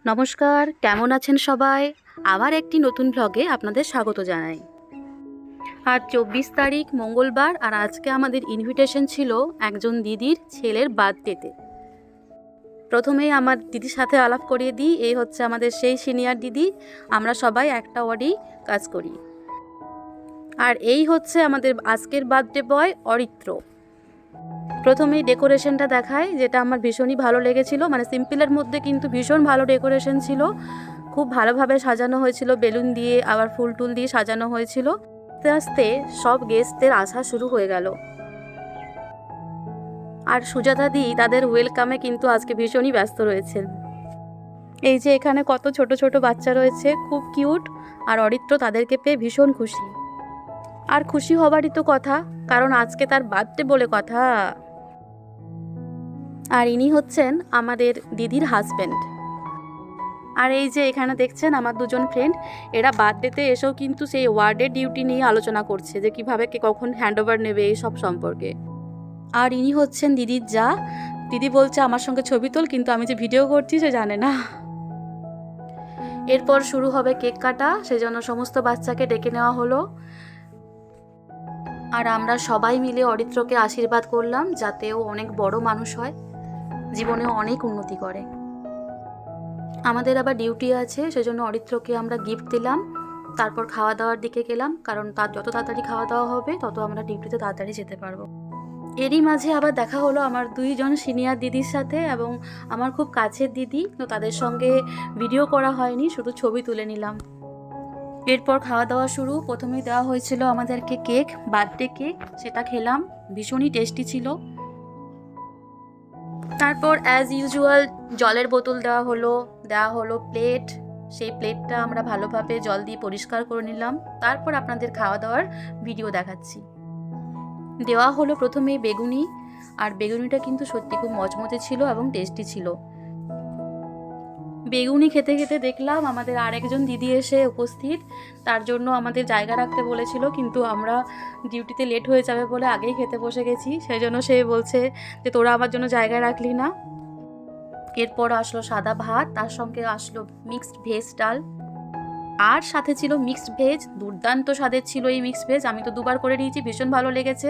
নমস্কার, কেমন আছেন সবাই? আবার একটি নতুন ব্লগে আপনাদের স্বাগত জানাই। আজ 24 তারিখ মঙ্গলবার, আর আজকে আমাদের ইনভিটেশন ছিল একজন দিদির ছেলের বার্থডেতে। প্রথমেই আমার দিদির সাথে আলাপ করিয়ে দিই, এই হচ্ছে আমাদের সেই সিনিয়র দিদি। আমরা সবাই একটা ওয়ার্ডেই কাজ করি। আর এই হচ্ছে আমাদের আজকের বার্থডে বয় অরিত্র। প্রথমেই ডেকোরেশনটা দেখায়, যেটা আমার ভীষণই ভালো লেগেছিল। মানে সিম্পলের মধ্যে কিন্তু ভীষণ ভালো ডেকোরেশন ছিল, খুব ভালোভাবে সাজানো হয়েছিল, বেলুন দিয়ে আবার ফুল টুল দিয়ে সাজানো হয়েছিল। আস্তে আস্তে সব গেস্টদের আসা শুরু হয়ে গেল। আর সুজাতা দি তাদের ওয়েলকামে কিন্তু আজকে ভীষণই ব্যস্ত রয়েছেন। এই যে এখানে কত ছোট ছোট বাচ্চা রয়েছে, খুব কিউট। আর অরিত্র তাদেরকে পেয়ে ভীষণ খুশি। আর খুশি হবারই তো কথা, কারণ আজকে তার বার্থডে বলে কথা। আর ইনি হচ্ছেন আমাদের দিদির হাজব্যান্ড। আর এই যে এখানে দেখছেন আমার দুজন ফ্রেন্ড, এরা বার্থডেতে এসেও কিন্তু সেই ওয়ার্ডের ডিউটি নিয়ে আলোচনা করছে, যে কিভাবে কে কখন হ্যান্ডওভার নেবে এই সব সম্পর্কে। আর ইনি হচ্ছেন দিদির যা। দিদি বলছে আমার সঙ্গে ছবি তোল, কিন্তু আমি যে ভিডিও করছি সে জানে না। এরপর শুরু হবে কেক কাটা, সেজন্য সমস্ত বাচ্চাকে ডেকে নেওয়া হলো। আর আমরা সবাই মিলে অরিত্রকে আশীর্বাদ করলাম, যাতে ও অনেক বড় মানুষ হয়, জীবনেও অনেক উন্নতি করে। আমাদের আবার ডিউটি আছে, সেজন্য অরিত্রকে আমরা গিফট দিলাম। তারপর খাওয়া দাওয়ার দিকে গেলাম, কারণ তার যত তাড়াতাড়ি খাওয়া দাওয়া হবে তত আমরা ডিউটিতে তাড়াতাড়ি যেতে পারবো। এরই মাঝে আবার দেখা হলো আমার দুইজন সিনিয়র দিদির সাথে, এবং আমার খুব কাছের দিদি, তো তাদের সঙ্গে ভিডিও করা হয়নি, শুধু ছবি তুলে নিলাম। এরপর খাওয়া দাওয়া শুরু। প্রথমেই দেওয়া হয়েছিল আমাদেরকে কেক, বার্থডে কেক, সেটা খেলাম, ভীষণই টেস্টি ছিল। তারপর অ্যাজ ইউজুয়াল জলের বোতল দেওয়া হলো প্লেট। সেই প্লেটটা আমরা ভালোভাবে জল দিয়ে পরিষ্কার করে নিলাম। তারপর আপনাদের খাওয়া দাওয়ার ভিডিও দেখাচ্ছি। দেওয়া হলো প্রথমেই বেগুনি, আর বেগুনিটা কিন্তু সত্যি খুব মচমচে ছিল এবং টেস্টি ছিল। বেগুনি খেতে খেতে দেখলাম আমাদের আরেকজন দিদি এসে উপস্থিত। তার জন্য আমাদের জায়গা রাখতে বলেছিল, কিন্তু আমরা ডিউটিতে লেট হয়ে যাবে বলে আগেই খেতে বসে গেছি। সেই জন্য সে বলছে যে তোরা আমার জন্য জায়গা রাখলি না। এরপর আসলো সাদা ভাত, তার সঙ্গে আসলো মিক্সড ভেজ ডাল, আর সাথে ছিল মিক্সড ভেজ। দুর্দান্ত স্বাদের ছিল এই মিক্সড ভেজ, আমি তো দুবার করে নিয়েছি, ভীষণ ভালো লেগেছে।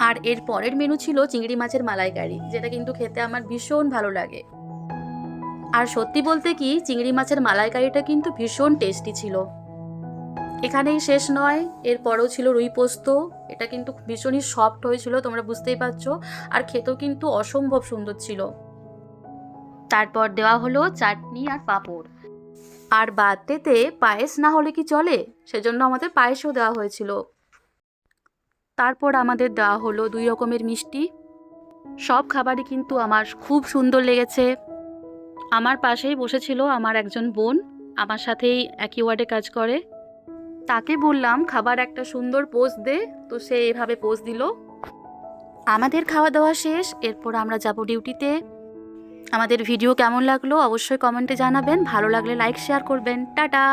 আর এর পরের মেনু ছিল চিংড়ি মাছের মালাইকারি, যেটা কিন্তু খেতে আমার ভীষণ ভালো লাগে। আর সত্যি বলতে কি, চিংড়ি মাছের মালাইকারিটা কিন্তু ভীষণ টেস্টি ছিল। এখানেই শেষ নয়, এরপরেও ছিল রুই পোস্ত। এটা কিন্তু ভীষণই সফট হয়েছিল, তোমরা বুঝতেই পারছো, আর খেতেও কিন্তু অসম্ভব সুন্দর ছিল। তারপর দেওয়া হলো চাটনি আর পাঁপড়। আর বার্থডেতে পায়েস না হলে কি চলে, সেজন্য আমাদের পায়েসও দেওয়া হয়েছিল। তারপর আমাদের দেওয়া হলো 2 রকমের মিষ্টি। সব খাবারই কিন্তু আমার খুব সুন্দর লেগেছে। আমার পাশেই বসেছিল আমার একজন বোন, আমার সাথেই একই ওয়ার্ডে কাজ করে। তাকে বললাম খাবার একটা সুন্দর পোজ দে, তো সে এভাবে পোজ দিল। আমাদের খাওয়া দাওয়া শেষ, এরপর আমরা যাব ডিউটিতে। আমাদের ভিডিও কেমন লাগলো অবশ্যই কমেন্টে জানাবেন, ভালো লাগলে লাইক শেয়ার করবেন। টাটা।